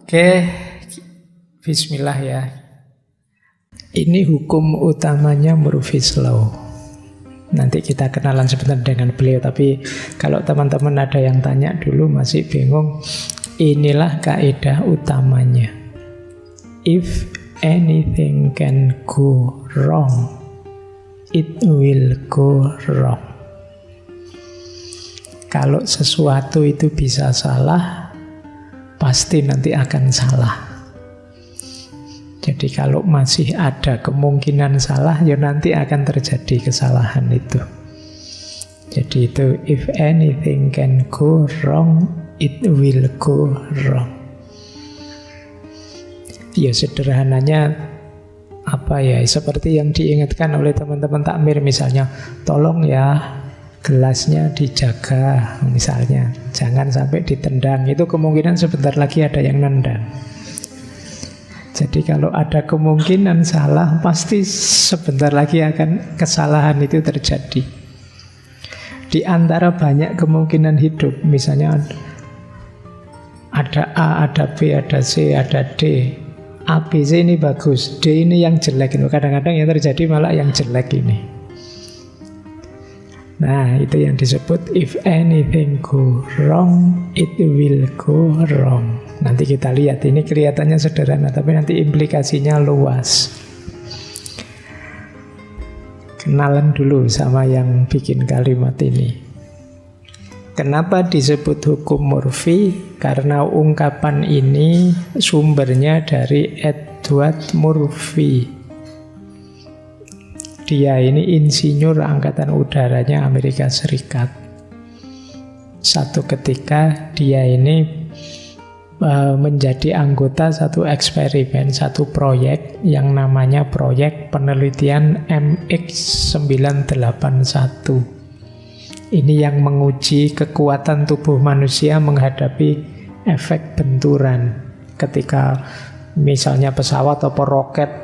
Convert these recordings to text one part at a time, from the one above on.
Oke, bismillah ya. Ini hukum utamanya Murphy's Law. Nanti kita kenalan sebentar dengan beliau. Tapi kalau teman-teman ada yang tanya dulu masih bingung, inilah kaidah utamanya. If anything can go wrong, it will go wrong. Kalau sesuatu itu bisa salah, pasti nanti akan salah. Jadi kalau masih ada kemungkinan salah, ya nanti akan terjadi kesalahan itu. Jadi itu, if anything can go wrong, it will go wrong. Ya sederhananya apa ya, seperti yang diingatkan oleh teman-teman takmir misalnya, tolong ya gelasnya dijaga misalnya, jangan sampai ditendang. Itu kemungkinan sebentar lagi ada yang nendang. Jadi kalau ada kemungkinan salah, pasti sebentar lagi akan kesalahan itu terjadi. Di antara banyak kemungkinan hidup, misalnya ada A, ada B, ada C, ada D. A, B, C ini bagus, D ini yang jelek. Kadang-kadang yang terjadi malah yang jelek ini. Nah, itu yang disebut if anything go wrong, it will go wrong. Nanti kita lihat, ini kelihatannya sederhana, tapi nanti implikasinya luas. Kenalan dulu sama yang bikin kalimat ini. Kenapa disebut hukum Murphy? Karena ungkapan ini sumbernya dari Edward Murphy. Dia ini insinyur angkatan udaranya Amerika Serikat. Satu ketika dia ini menjadi anggota satu eksperimen, satu proyek yang namanya proyek penelitian MX981. Ini yang menguji kekuatan tubuh manusia menghadapi efek benturan. Ketika misalnya pesawat atau roket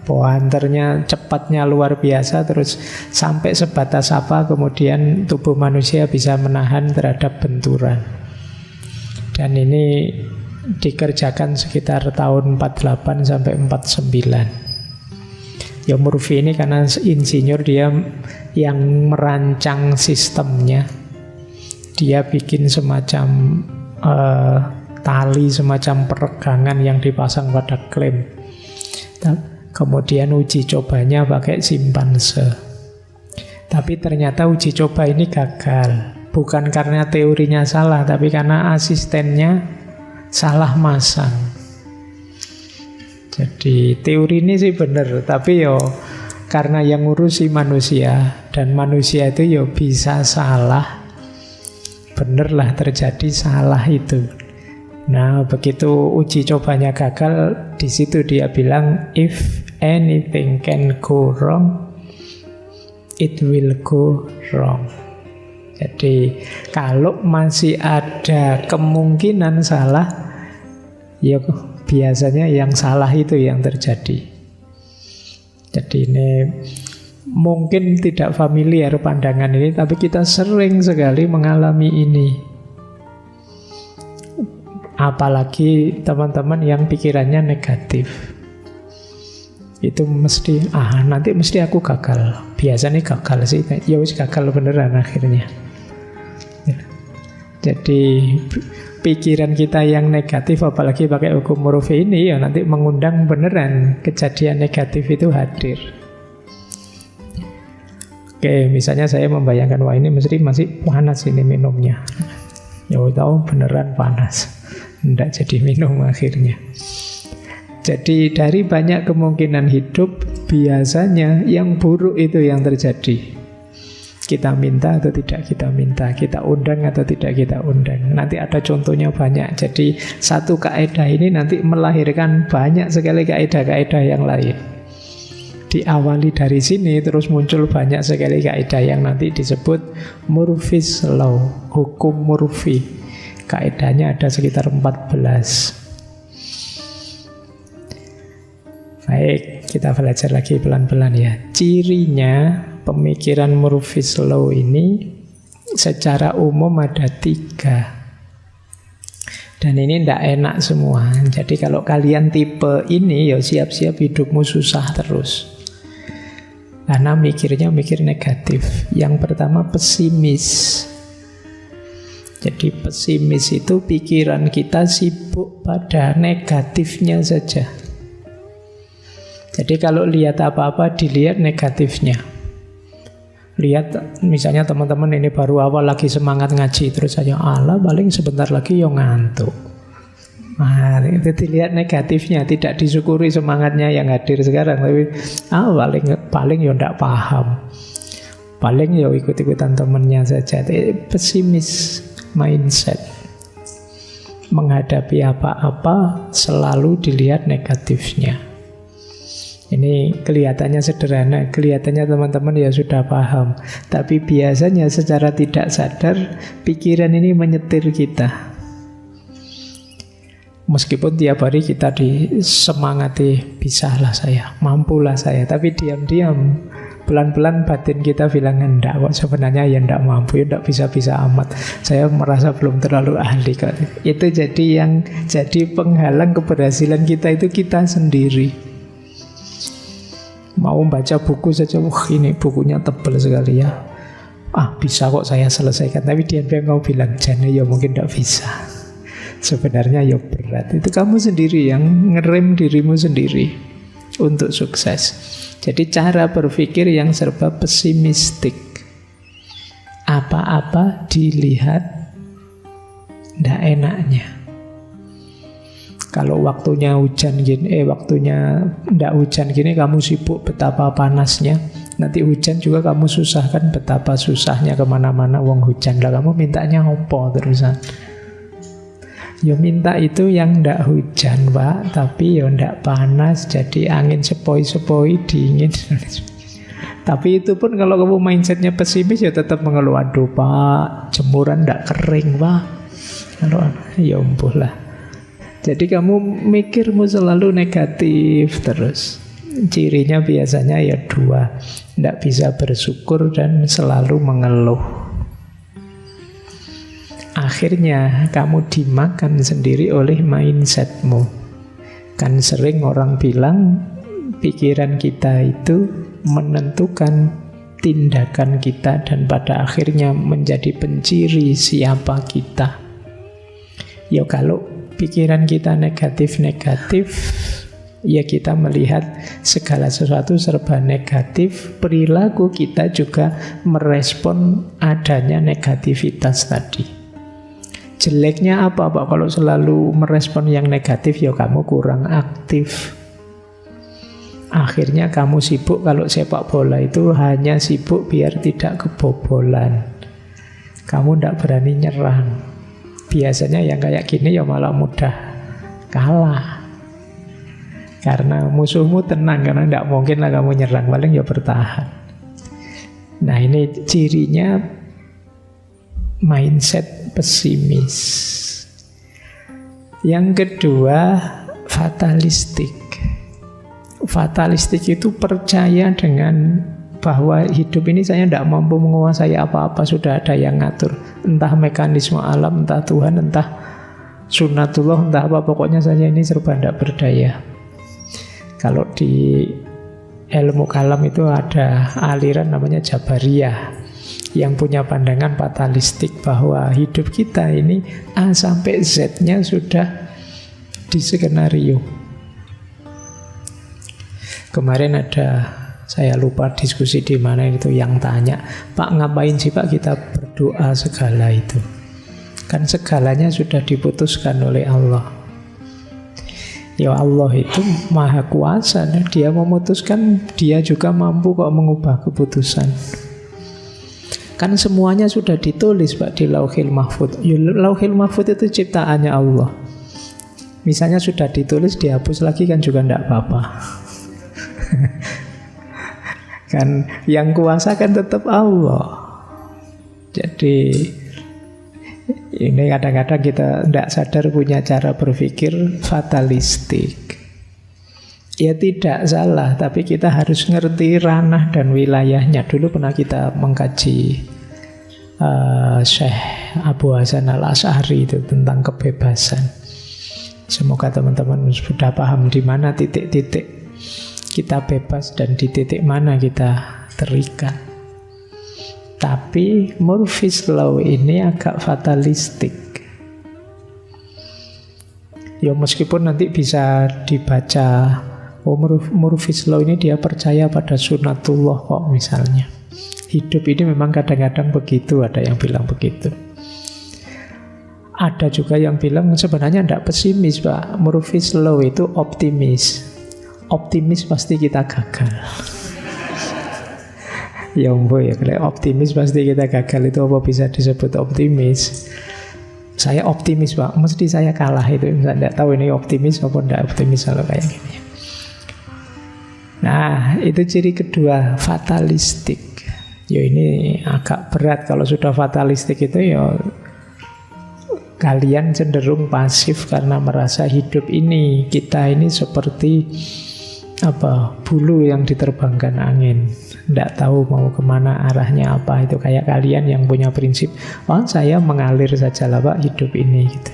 pointernya cepatnya luar biasa, terus sampai sebatas apa kemudian tubuh manusia bisa menahan terhadap benturan. Dan ini dikerjakan sekitar tahun 48 sampai 49. Ya Murphy ini karena insinyur, dia yang merancang sistemnya. Dia bikin semacam tali, semacam peregangan yang dipasang pada klem. Kemudian uji cobanya pakai simpanse. Tapi ternyata uji coba ini gagal. Bukan karena teorinya salah, tapi karena asistennya salah masang. Jadi teori ini sih benar, tapi yo karena yang ngurusi manusia, dan manusia itu yo bisa salah. Benerlah terjadi salah itu. Nah, begitu uji cobanya gagal, di situ dia bilang if anything can go wrong, it will go wrong. Jadi kalau masih ada kemungkinan salah, ya biasanya yang salah itu yang terjadi. Jadi ini mungkin tidak familiar pandangan ini, tapi kita sering sekali mengalami ini. Apalagi teman-teman yang pikirannya negatif. Itu mesti, nanti mesti aku gagal. Biasanya gagal sih, ya wis gagal beneran akhirnya. Jadi pikiran kita yang negatif, apalagi pakai hukum Murphy ini, ya nanti mengundang beneran kejadian negatif itu hadir. Oke, misalnya saya membayangkan, wah ini mesti masih panas ini minumnya. Ya tahu beneran panas. Tidak jadi minum akhirnya. Jadi dari banyak kemungkinan hidup, biasanya yang buruk itu yang terjadi. Kita minta atau tidak kita minta, kita undang atau tidak kita undang. Nanti ada contohnya banyak. Jadi satu kaidah ini nanti melahirkan banyak sekali kaidah-kaidah yang lain. Diawali dari sini terus muncul banyak sekali kaidah yang nanti disebut Murphy's Law, hukum Murphy. Kaidahnya ada sekitar 14. Baik, kita belajar lagi pelan-pelan ya. Cirinya pemikiran Murphy's Law ini secara umum ada 3. Dan ini tidak enak semua. Jadi kalau kalian tipe ini, ya siap-siap hidupmu susah terus. Karena mikir negatif. Yang pertama pesimis. Jadi pesimis itu pikiran kita sibuk pada negatifnya saja. Jadi kalau lihat apa-apa dilihat negatifnya. Lihat misalnya teman-teman ini baru awal lagi semangat ngaji, terus saja Allah paling sebentar lagi yo ngantuk. Nah, itu dilihat negatifnya, tidak disyukuri semangatnya yang hadir sekarang, tapi paling yo ndak paham. Paling yo ikut-ikutan temennya saja. Pesimis mindset. Menghadapi apa-apa selalu dilihat negatifnya. Ini kelihatannya sederhana, kelihatannya teman-teman ya sudah paham. Tapi biasanya secara tidak sadar pikiran ini menyetir kita. Meskipun tiap hari kita disemangati, bisalah saya, mampulah saya. Tapi diam-diam, pelan-pelan batin kita bilang enggak kok, sebenarnya ya enggak mampu, ya enggak bisa-bisa amat. Saya merasa belum terlalu ahli kok. Itu jadi penghalang keberhasilan kita itu kita sendiri. Mau baca buku saja, wah ini bukunya tebal sekali ya. Bisa kok saya selesaikan. Tapi dia mau bilang, jane ya mungkin tidak bisa. Sebenarnya ya berat. Itu kamu sendiri yang ngerem dirimu sendiri untuk sukses. Jadi cara berpikir yang serba pesimistik. Apa-apa dilihat tidak enaknya. Kalau waktunya hujan gini, waktunya ndak hujan gini, kamu sibuk betapa panasnya. Nanti hujan juga kamu susahkan betapa susahnya kemana-mana wong hujan. Lah kamu mintanya opo terusan? Ya minta itu yang ndak hujan, Pak, tapi ya ndak panas, jadi angin sepoi-sepoi dingin. Tapi itu pun kalau kamu mindsetnya pesimis ya tetap mengeluh, aduh Pak, jemuran ndak kering Pak. Kalau ya umpuh lah. Jadi kamu mikirmu selalu negatif terus. Cirinya biasanya ya dua, tidak bisa bersyukur dan selalu mengeluh. Akhirnya kamu dimakan sendiri oleh mindsetmu. Kan sering orang bilang pikiran kita itu menentukan tindakan kita dan pada akhirnya menjadi penciri siapa kita. Ya kalau pikiran kita negatif-negatif, ya kita melihat segala sesuatu serba negatif, perilaku kita juga merespon adanya negativitas tadi. Jeleknya apa Pak? Kalau selalu merespon yang negatif, ya kamu kurang aktif. Akhirnya kamu sibuk, kalau sepak bola itu hanya sibuk biar tidak kebobolan. Kamu tidak berani nyerang. Biasanya yang kayak gini ya malah mudah kalah. Karena musuhmu tenang, karena tidak mungkin lah kamu nyerang, paling ya bertahan. Nah ini cirinya mindset pesimis. Yang kedua, fatalistik. Fatalistik itu percaya dengan bahwa hidup ini saya tidak mampu menguasai apa-apa, sudah ada yang ngatur. Entah mekanisme alam, entah Tuhan, entah sunnatullah, entah apa, pokoknya saya ini serba tidak berdaya. Kalau di ilmu kalam itu ada aliran namanya Jabariyah yang punya pandangan fatalistik bahwa hidup kita ini A sampai Z-nya sudah diskenario. Kemarin ada, saya lupa diskusi di mana itu, yang tanya, Pak ngapain sih Pak kita berdoa segala itu? Kan segalanya sudah diputuskan oleh Allah. Ya Allah itu maha kuasa, dia memutuskan, dia juga mampu kok mengubah keputusan. Kan semuanya sudah ditulis Pak di Lauhil Mahfudz. Lauhil Mahfudz itu ciptaannya Allah. Misalnya sudah ditulis, dihapus lagi kan juga tidak apa-apa. Kan yang kuasa kan tetap Allah. Jadi ini kadang-kadang kita tidak sadar punya cara berpikir fatalistik. Ya tidak salah, tapi kita harus ngerti ranah dan wilayahnya. Dulu pernah kita mengkaji Syekh Abu Hasan Al-Asy'ari itu tentang kebebasan. Semoga teman-teman sudah paham di mana titik-titik kita bebas dan di titik mana kita terikat. Tapi Murphy's Law ini agak fatalistik. Ya meskipun nanti bisa dibaca, Murphy's Law ini dia percaya pada sunatullah kok misalnya. Hidup ini memang kadang-kadang begitu, ada yang bilang begitu. Ada juga yang bilang sebenarnya tidak pesimis Pak. Murphy's Law itu optimis. Optimis pasti kita gagal. Ya ampun ya, kalau optimis pasti kita gagal itu apa bisa disebut optimis? Saya optimis Pak, mesti saya kalah itu. Saya tidak tahu ini optimis apa tidak optimis kalau kayak gini. Nah, itu ciri kedua, fatalistik. Ya ini agak berat kalau sudah fatalistik itu ya kalian cenderung pasif karena merasa hidup ini, kita ini seperti bulu yang diterbangkan angin, tidak tahu mau kemana arahnya apa. Itu kayak kalian yang punya prinsip, saya mengalir saja lah Pak hidup ini gitu.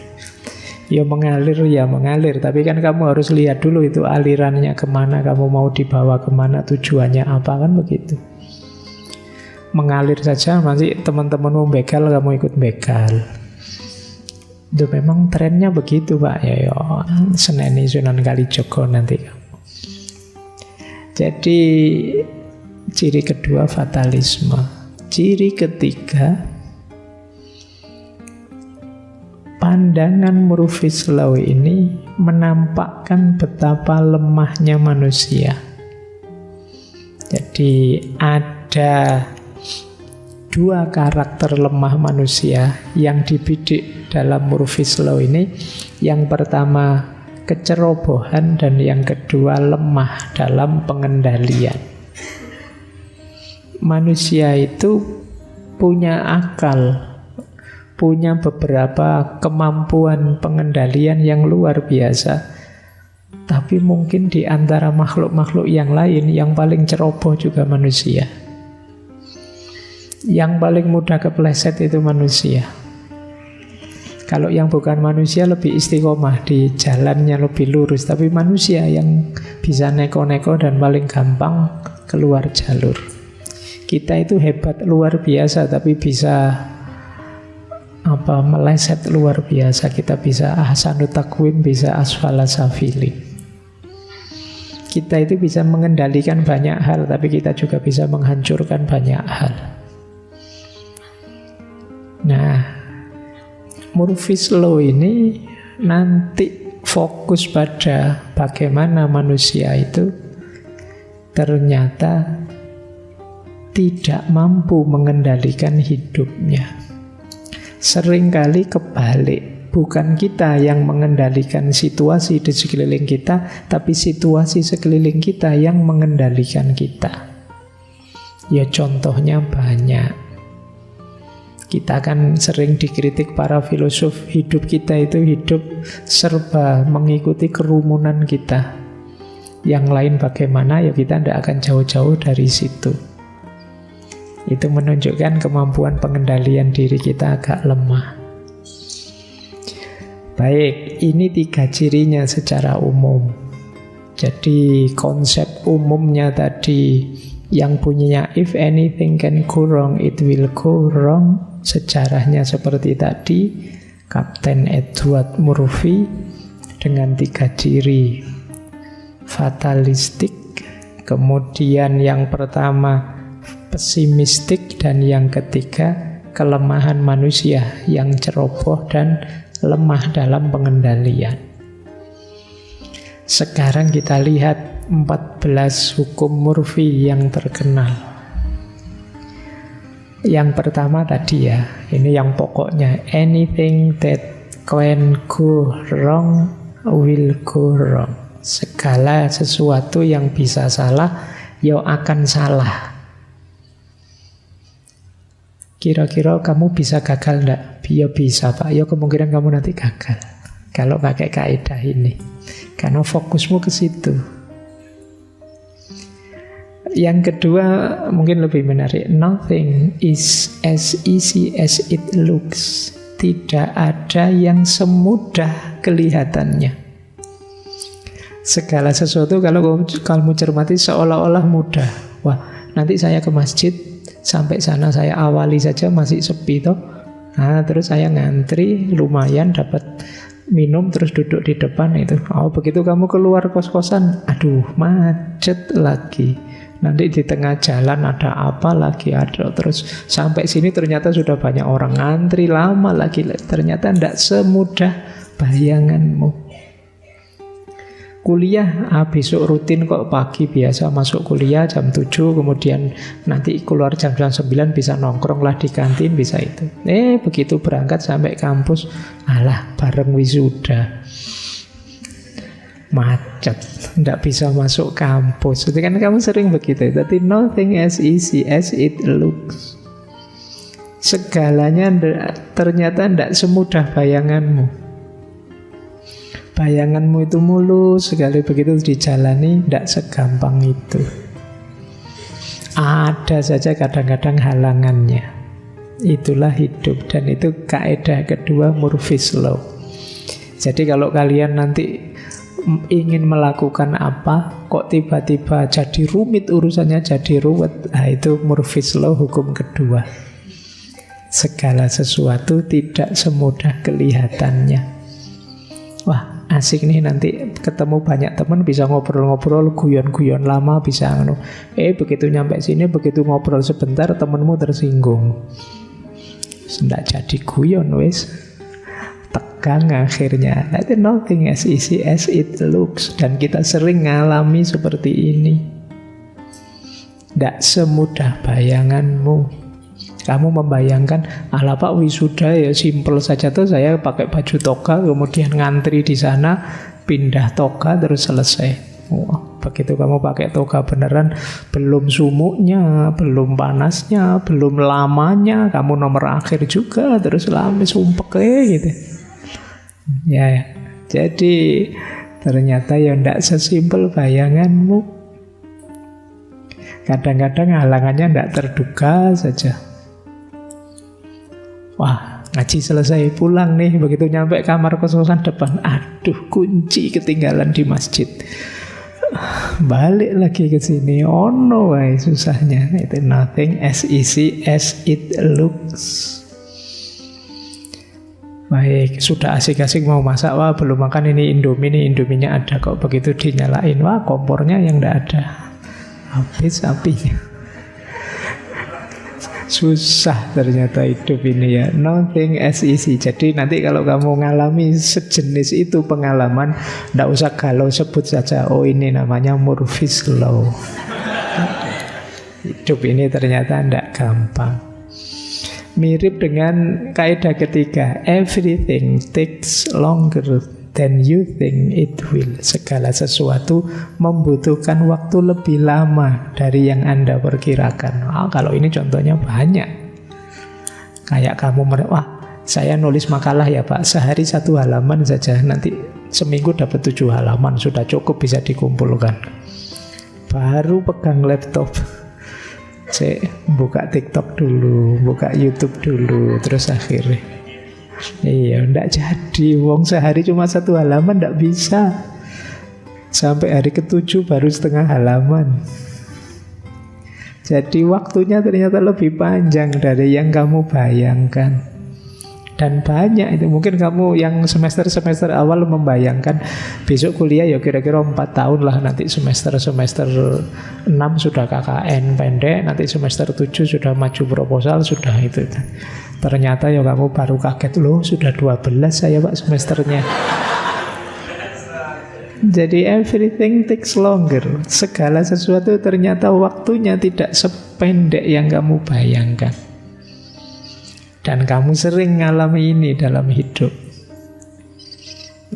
Ya mengalir, tapi kan kamu harus lihat dulu itu alirannya kemana, kamu mau dibawa kemana, tujuannya apa, kan begitu. Mengalir saja nanti teman-teman mau begal, kamu ikut begal. Itu memang trennya begitu Pak ya, seneni Sunan Kalijogo nanti kamu. Jadi ciri kedua fatalisme. Ciri ketiga, pandangan Murphy's Law ini menampakkan betapa lemahnya manusia. Jadi ada dua karakter lemah manusia yang dibidik dalam Murphy's Law ini. Yang pertama kecerobohan dan yang kedua lemah dalam pengendalian. Manusia itu punya akal, punya beberapa kemampuan pengendalian yang luar biasa. Tapi mungkin di antara makhluk-makhluk yang lain yang paling ceroboh juga manusia. Yang paling mudah kepleset itu manusia. Kalau yang bukan manusia lebih istiqomah, di jalannya lebih lurus. Tapi manusia yang bisa neko-neko dan paling gampang keluar jalur. Kita itu hebat luar biasa, tapi bisa meleset luar biasa. Kita bisa ahsanut takwim, bisa asfala safilin. Kita itu bisa mengendalikan banyak hal, tapi kita juga bisa menghancurkan banyak hal. Nah, Murphy's Law ini nanti fokus pada bagaimana manusia itu ternyata tidak mampu mengendalikan hidupnya. Seringkali kebalik, bukan kita yang mengendalikan situasi di sekeliling kita, tapi situasi sekeliling kita yang mengendalikan kita. Ya contohnya banyak. Kita kan sering dikritik para filosof, hidup kita itu hidup serba mengikuti kerumunan kita. Yang lain bagaimana, ya kita tidak akan jauh-jauh dari situ. Itu menunjukkan kemampuan pengendalian diri kita agak lemah. Baik, ini 3 cirinya secara umum. Jadi konsep umumnya tadi yang bunyinya if anything can go wrong, it will go wrong. Sejarahnya seperti tadi, Kapten Edward Murphy dengan 3 ciri fatalistik, kemudian yang pertama pesimistik, dan yang ketiga kelemahan manusia yang ceroboh dan lemah dalam pengendalian. Sekarang kita lihat 14 hukum Murphy yang terkenal. Yang pertama tadi ya, ini yang pokoknya, anything that can go wrong will go wrong. Segala sesuatu yang bisa salah, ya akan salah. Kira-kira kamu bisa gagal enggak? Ya bisa Pak, ya kemungkinan kamu nanti gagal kalau pakai kaidah ini, karena fokusmu ke situ. Yang kedua mungkin lebih menarik. Nothing is as easy as it looks. Tidak ada yang semudah kelihatannya. Segala sesuatu kalau kamu cermati seolah-olah mudah. Wah, nanti saya ke masjid, sampai sana saya awali saja masih sepi toh. Nah, terus saya ngantri, lumayan dapat minum, terus duduk di depan itu. Oh, begitu kamu keluar kos-kosan, aduh, macet lagi. Nanti di tengah jalan ada apa lagi, ada terus sampai sini ternyata sudah banyak orang ngantri, lama lagi. Ternyata tidak semudah bayanganmu. Kuliah, besok rutin kok pagi biasa masuk kuliah jam 7, kemudian nanti keluar jam 9 bisa nongkrong lah di kantin, bisa itu. Begitu berangkat sampai kampus, alah bareng wisuda. Macet, tidak bisa masuk kampus. Itu kan kamu sering begitu. Tapi nothing as easy as it looks. Segalanya ternyata tidak semudah bayanganmu. Bayanganmu itu mulus, sekali begitu dijalani tidak segampang itu. Ada saja kadang-kadang halangannya. Itulah hidup, dan itu kaidah kedua, Murphy's Law. Jadi kalau kalian nanti ingin melakukan apa, kok tiba-tiba jadi rumit urusannya, jadi ruwet, itu Murphy's Law, hukum kedua. Segala sesuatu tidak semudah kelihatannya. Wah, asik nih nanti ketemu banyak teman, bisa ngobrol-ngobrol, guyon-guyon lama, bisa begitu nyampe sini, begitu ngobrol sebentar temenmu tersinggung. Tidak jadi guyon wes. Tegang akhirnya. Itu nothing as easy as it looks. Dan kita sering ngalami seperti ini. Tidak semudah bayanganmu. Kamu membayangkan, ala Pak wisuda ya simple saja tuh, saya pakai baju toga, kemudian ngantri di sana, pindah toga terus selesai. Wah, begitu kamu pakai toga beneran, belum sumuknya, belum panasnya, belum lamanya, kamu nomor akhir juga, terus lama sumpek gitu. Ya, jadi ternyata ya tidak sesimpel bayanganmu. Kadang-kadang halangannya tidak terduga saja. Wah, ngaji selesai, pulang nih. Begitu nyampe kamar kos-kosan depan, aduh, kunci ketinggalan di masjid. Balik lagi ke sini. Oh no, susahnya. Itu nothing as easy as it looks. Baik, sudah asik-asik mau masak. Wah, belum makan ini Indomie nih. Indominya ada kok. Begitu dinyalain, wah, kompornya yang tidak ada. Habis apinya. Susah ternyata hidup ini ya. Nothing as easy. Jadi nanti kalau kamu ngalami sejenis itu pengalaman, tidak usah galau, sebut saja, oh ini namanya Murphy's Law. Hidup ini ternyata tidak gampang. Mirip dengan kaidah ketiga, everything takes longer than you think it will. Segala sesuatu membutuhkan waktu lebih lama dari yang Anda perkirakan. Kalau ini contohnya banyak. Kayak kamu, wah saya nulis makalah ya Pak, sehari 1 halaman saja, nanti seminggu dapat 7 halaman, sudah cukup bisa dikumpulkan. Baru pegang laptop, saya buka TikTok dulu, buka YouTube dulu, terus akhirnya iya, ndak jadi. Wong sehari cuma 1 halaman ndak bisa. Sampai hari ke-7 baru setengah halaman. Jadi waktunya ternyata lebih panjang dari yang kamu bayangkan. Dan banyak itu. Mungkin kamu yang semester-semester awal membayangkan besok kuliah ya kira-kira 4 tahun lah. Nanti semester-semester 6 sudah KKN pendek, nanti semester 7 sudah maju proposal, sudah itu. Ternyata ya kamu baru kaget, loh sudah 12 saya Pak semesternya. Jadi everything takes longer. Segala sesuatu ternyata waktunya tidak sependek yang kamu bayangkan. Dan kamu sering ngalami ini dalam hidup.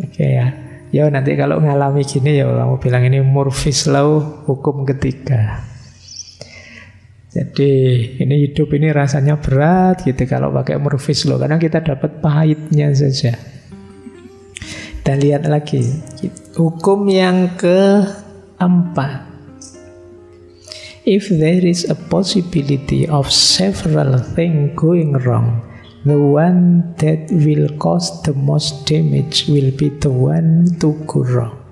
Oke ya. Ya nanti kalau ngalami gini ya kamu bilang ini Murphy's Law, hukum ketiga. Jadi ini hidup ini rasanya berat gitu kalau pakai Murphy's Law, karena kita dapat pahitnya saja. Kita lihat lagi hukum yang keempat. If there is a possibility of several things going wrong, the one that will cause the most damage will be the one to go wrong.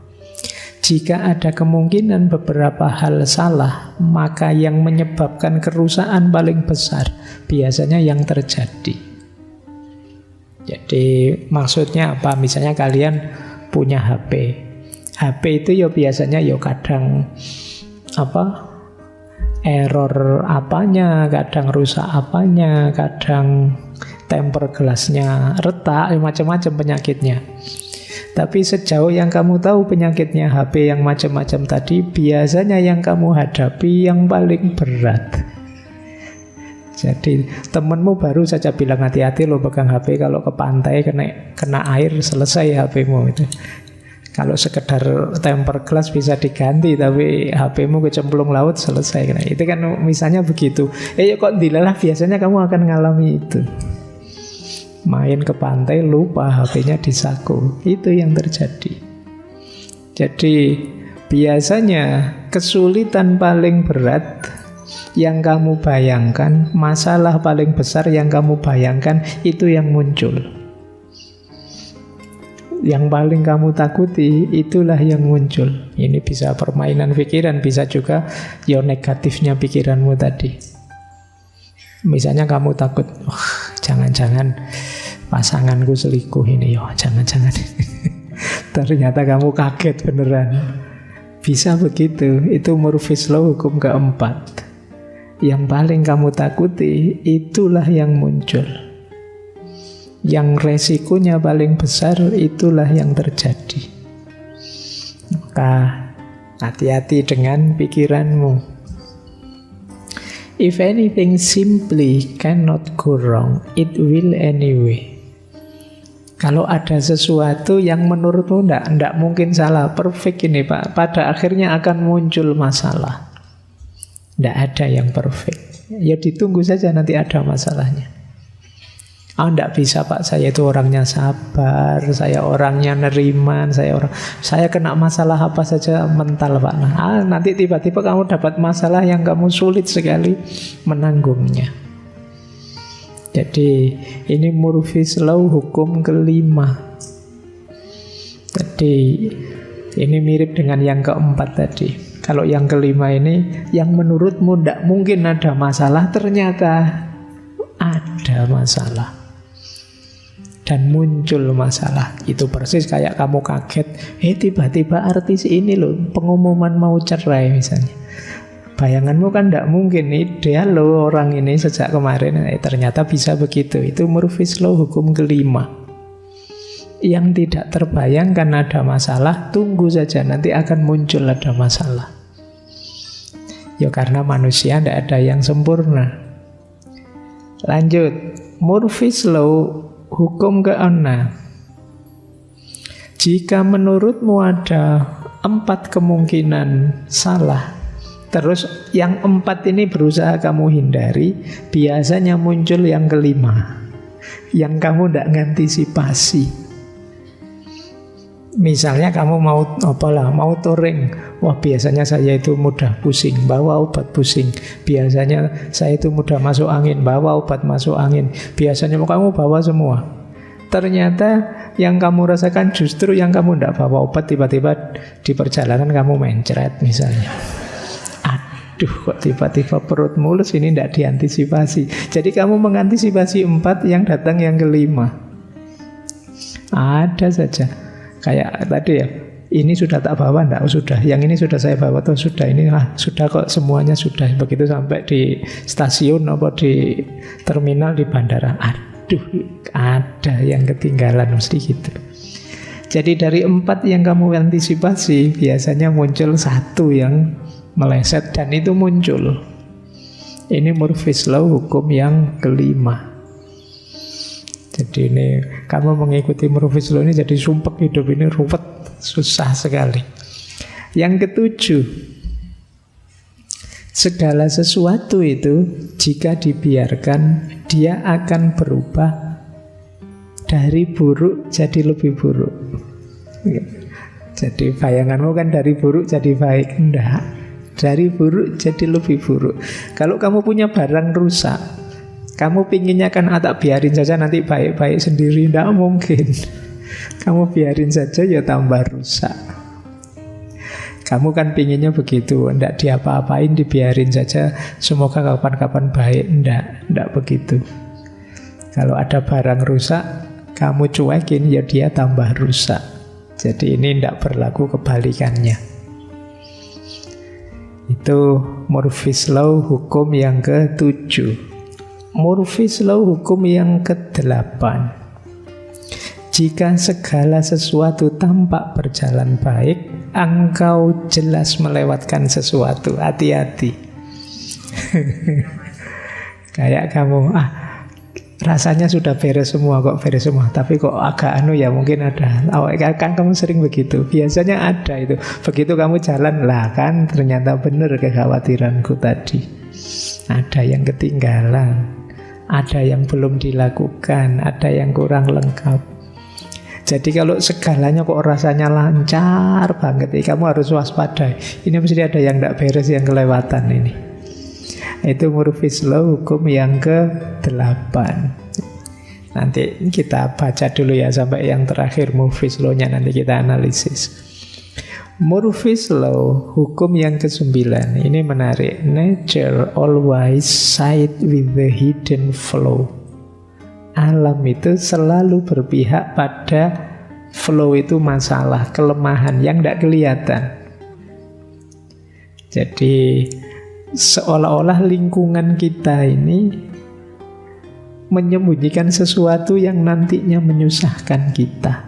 Jika ada kemungkinan beberapa hal salah, maka yang menyebabkan kerusakan paling besar biasanya yang terjadi. Jadi maksudnya apa? Misalnya kalian punya HP. HP itu ya biasanya ya kadang error apanya, kadang rusak apanya, kadang temper gelasnya retak, macam-macam penyakitnya. Tapi sejauh yang kamu tahu penyakitnya HP yang macam-macam tadi, biasanya yang kamu hadapi yang paling berat. Jadi temenmu baru saja bilang hati-hati lo pegang HP, kalau ke pantai kena air selesai HPmu itu. Kalau sekedar temper glass bisa diganti, tapi HPmu kecemplung laut selesai. Nah, itu kan misalnya begitu. Kok dilalah biasanya kamu akan ngalami itu. Main ke pantai lupa HP-nya di saku. Itu yang terjadi. Jadi biasanya kesulitan paling berat yang kamu bayangkan, masalah paling besar yang kamu bayangkan, itu yang muncul. Yang paling kamu takuti, itulah yang muncul. Ini bisa permainan pikiran, bisa juga ya negatifnya pikiranmu tadi. Misalnya kamu takut, jangan-jangan pasanganku selingkuh ini, jangan-jangan. Ternyata kamu kaget beneran. Bisa begitu. Itu Murphy's Law hukum keempat. Yang paling kamu takuti, itulah yang muncul. Yang resikonya paling besar, itulah yang terjadi. Maka hati-hati dengan pikiranmu. If anything simply cannot go wrong, it will anyway. Kalau ada sesuatu yang menurutmu tidak mungkin salah, perfect ini Pak, pada akhirnya akan muncul masalah. Tidak ada yang perfect. Ya ditunggu saja nanti ada masalahnya. Tidak bisa Pak, saya itu orangnya sabar, saya orangnya neriman, saya kena masalah apa saja mental Pak. Nanti tiba-tiba kamu dapat masalah yang kamu sulit sekali menanggungnya. Jadi ini Murphy's Law hukum kelima. Jadi ini mirip dengan yang keempat tadi. Kalau yang kelima ini, yang menurutmu tidak mungkin ada masalah, ternyata ada masalah. Dan muncul masalah. Itu persis kayak kamu kaget, tiba-tiba artis ini loh pengumuman mau cerai misalnya. Bayanganmu kan tidak mungkin, ideal loh orang ini sejak kemarin, ternyata bisa begitu. Itu Murphy's Law hukum kelima. Yang tidak terbayangkan ada masalah, tunggu saja, nanti akan muncul ada masalah. Ya karena manusia tidak ada yang sempurna. Lanjut, Murphy's Law hukum ke-6. Jika menurutmu ada 4 kemungkinan salah, terus yang 4 ini berusaha kamu hindari, biasanya muncul yang kelima, yang kamu tidak ngantisipasi. Misalnya kamu mau touring, wah biasanya saya itu mudah pusing, bawa obat pusing. Biasanya saya itu mudah masuk angin, bawa obat masuk angin. Biasanya kamu bawa semua. Ternyata yang kamu rasakan justru yang kamu tidak bawa obat, tiba-tiba di perjalanan kamu mencret misalnya. Aduh, kok tiba-tiba perut mulus, ini tidak diantisipasi. Jadi kamu mengantisipasi 4, yang datang yang kelima. Ada saja. Kayak tadi ya, ini sudah tak bawa, enggak? Oh, sudah. Yang ini sudah saya bawa, tuh sudah. Ini sudah kok, semuanya sudah. Begitu sampai di stasiun atau di terminal di bandara, aduh, ada yang ketinggalan, mesti gitu. Jadi dari 4 yang kamu antisipasi, biasanya muncul 1 yang meleset, dan itu muncul. Ini Murphy's Law hukum yang kelima. Jadi ini kamu mengikuti Murphy's Law ini jadi sumpek hidup ini ruwet, susah sekali. Yang ketujuh, segala sesuatu itu jika dibiarkan dia akan berubah dari buruk jadi lebih buruk. Jadi bayanganmu kan dari buruk jadi baik, enggak. Dari buruk jadi lebih buruk. Kalau kamu punya barang rusak, kamu pinginnya kan tak biarin saja nanti baik-baik sendiri. Tidak mungkin. Kamu biarin saja ya tambah rusak. Kamu kan pinginnya begitu, tidak diapa-apain, dibiarin saja, semoga kapan-kapan baik. Tidak begitu. Kalau ada barang rusak, kamu cuekin ya dia tambah rusak. Jadi ini tidak berlaku kebalikannya. Itu Murphy's Law hukum yang ke-7. Murphy's Law hukum yang ke-8. Jika segala sesuatu tampak berjalan baik, engkau jelas melewatkan sesuatu. Hati-hati. Kayak kamu, rasanya sudah beres semua, tapi kok agak ya mungkin ada. Kan kamu sering begitu. Biasanya ada itu. Begitu kamu jalan lah kan ternyata benar kekhawatiranku tadi. Ada yang ketinggalan, ada yang belum dilakukan, ada yang kurang lengkap. Jadi kalau segalanya kok rasanya lancar banget, kamu harus waspada. Ini mesti ada yang tidak beres, yang kelewatan ini. Itu Murphy's Law hukum yang ke-8. Nanti kita baca dulu ya sampai yang terakhir Murphy's Law-nya, nanti kita analisis. Murphy's Law hukum yang ke-9. Ini menarik. Nature always side with the hidden flow. Alam itu selalu berpihak pada flow, itu masalah, kelemahan yang tidak kelihatan. Jadi seolah-olah lingkungan kita ini menyembunyikan sesuatu yang nantinya menyusahkan kita.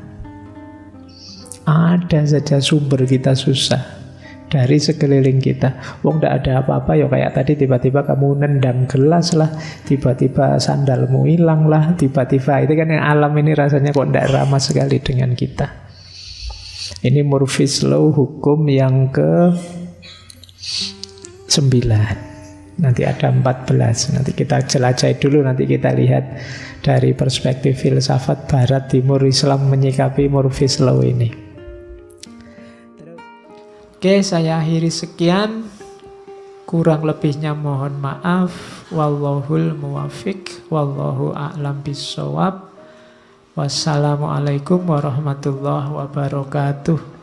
Ada saja sumber kita susah dari sekeliling kita. Wong tidak ada apa-apa ya, kayak tadi tiba-tiba kamu nendang gelas lah, tiba-tiba sandalmu hilang lah, tiba-tiba itu kan yang alam ini rasanya kok tidak ramah sekali dengan kita. Ini Murphy's Law hukum yang ke-9. Nanti ada 14. Nanti kita jelajahi dulu, nanti kita lihat dari perspektif filsafat Barat, Timur, Islam menyikapi Murphy's Law ini. Oke, saya akhiri sekian. Kurang lebihnya mohon maaf. Wallahul muwafiq, wallahu a'lam bissawab. Wassalamualaikum warahmatullahi wabarakatuh.